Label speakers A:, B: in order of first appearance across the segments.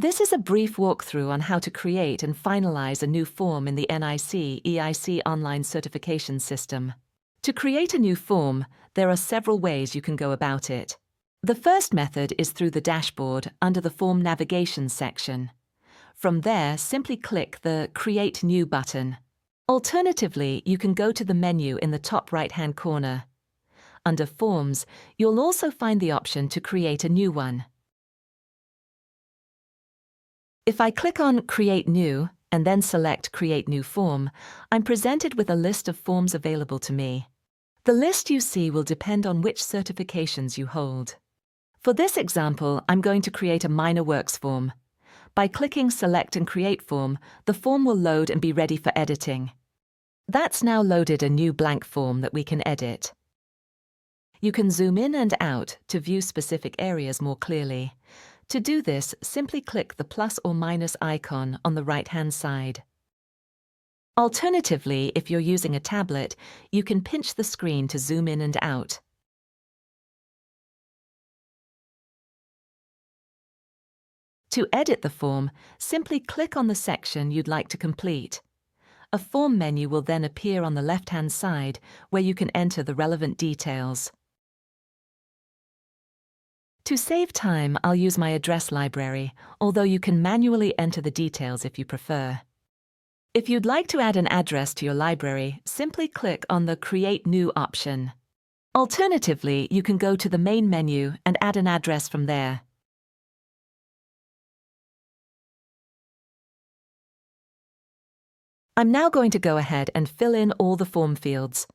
A: This is a brief walkthrough on how to create and finalize a new form in the NICEIC Online Certification System. To create a new form, there are several ways you can go about it. The first method is through the dashboard under the Form Navigation section. From there, simply click the Create New button. Alternatively, you can go to the menu in the top right-hand corner. Under Forms, you'll also find the option to create a new one. If I click on Create New and then select Create New Form, I'm presented with a list of forms available to me. The list you see will depend on which certifications you hold. For this example, I'm going to create a minor works form. By clicking Select and Create Form, the form will load and be ready for editing. That's now loaded a new blank form that we can edit. You can zoom in and out to view specific areas more clearly. To do this, simply click the plus or minus icon on the right-hand side. Alternatively, if you're using a tablet, you can pinch the screen to zoom in and out. To edit the form, simply click on the section you'd like to complete. A form menu will then appear on the left-hand side where you can enter the relevant details. To save time, I'll use my address library, although you can manually enter the details if you prefer. If you'd like to add an address to your library, simply click on the Create New option. Alternatively, you can go to the main menu and add an address from there. I'm now going to go ahead and fill in all the form fields.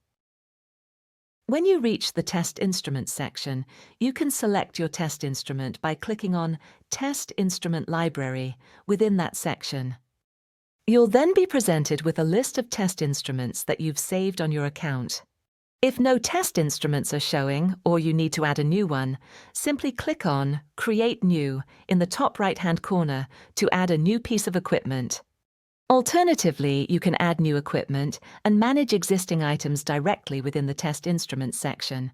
A: When you reach the Test Instrument section, you can select your test instrument by clicking on Test Instrument Library within that section. You'll then be presented with a list of test instruments that you've saved on your account. If no test instruments are showing or you need to add a new one, simply click on Create New in the top right-hand corner to add a new piece of equipment. Alternatively, you can add new equipment and manage existing items directly within the Test Instruments section.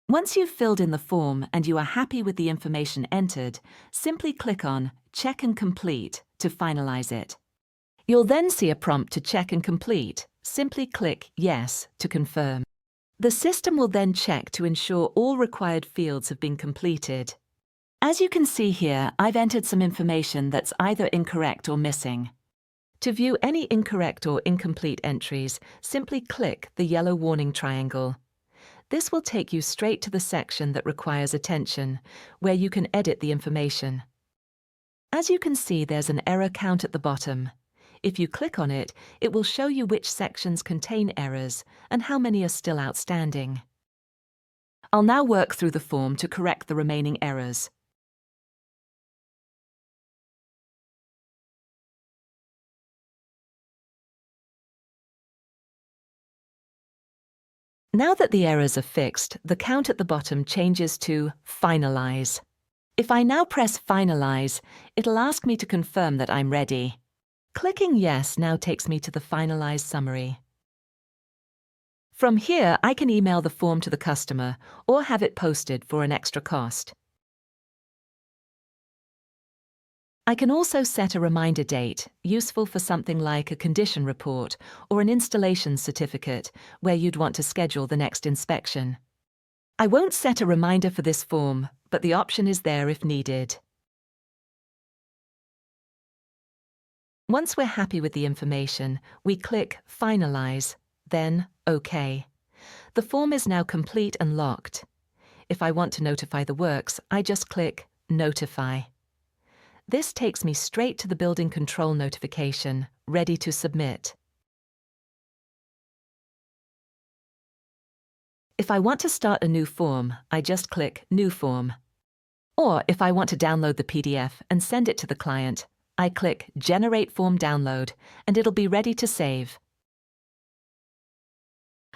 A: Once you've filled in the form and you are happy with the information entered, simply click on Check and Complete to finalize it. You'll then see a prompt to check and complete. Simply click Yes to confirm. The system will then check to ensure all required fields have been completed. As you can see here, I've entered some information that's either incorrect or missing. To view any incorrect or incomplete entries, simply click the yellow warning triangle. This will take you straight to the section that requires attention, where you can edit the information. As you can see, there's an error count at the bottom. If you click on it, it will show you which sections contain errors and how many are still outstanding. I'll now work through the form to correct the remaining errors. Now that the errors are fixed, the count at the bottom changes to Finalize. If I now press Finalize, it'll ask me to confirm that I'm ready. Clicking Yes now takes me to the Finalize summary. From here, I can email the form to the customer or have it posted for an extra cost. I can also set a reminder date, useful for something like a condition report or an installation certificate where you'd want to schedule the next inspection. I won't set a reminder for this form, but the option is there if needed. Once we're happy with the information, we click Finalize, then OK. The form is now complete and locked. If I want to notify the works, I just click Notify. This takes me straight to the building control notification, ready to submit. If I want to start a new form, I just click New Form. Or if I want to download the PDF and send it to the client, I click Generate Form Download, and it'll be ready to save.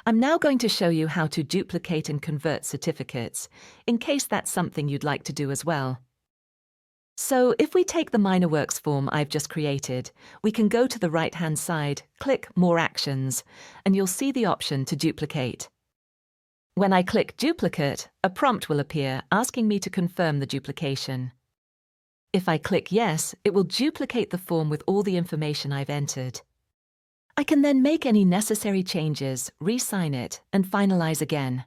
A: I'm now going to show you how to duplicate and convert certificates, in case that's something you'd like to do as well. So if we take the minor works form I've just created, we can go to the right-hand side, click More Actions, and you'll see the option to duplicate. When I click Duplicate, a prompt will appear asking me to confirm the duplication. If I click Yes, it will duplicate the form with all the information I've entered. I can then make any necessary changes, re-sign it, and finalize again.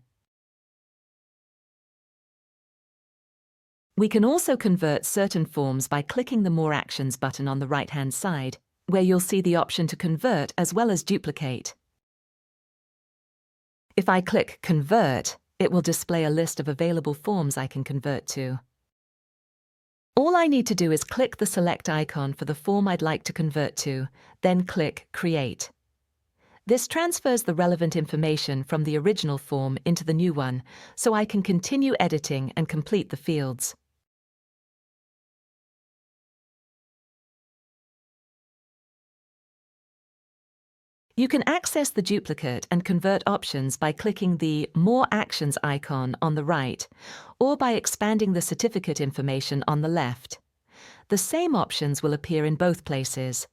A: We can also convert certain forms by clicking the More Actions button on the right-hand side, where you'll see the option to convert as well as duplicate. If I click Convert, it will display a list of available forms I can convert to. All I need to do is click the select icon for the form I'd like to convert to, then click Create. This transfers the relevant information from the original form into the new one, so I can continue editing and complete the fields. You can access the duplicate and convert options by clicking the More Actions icon on the right, or by expanding the certificate information on the left. The same options will appear in both places.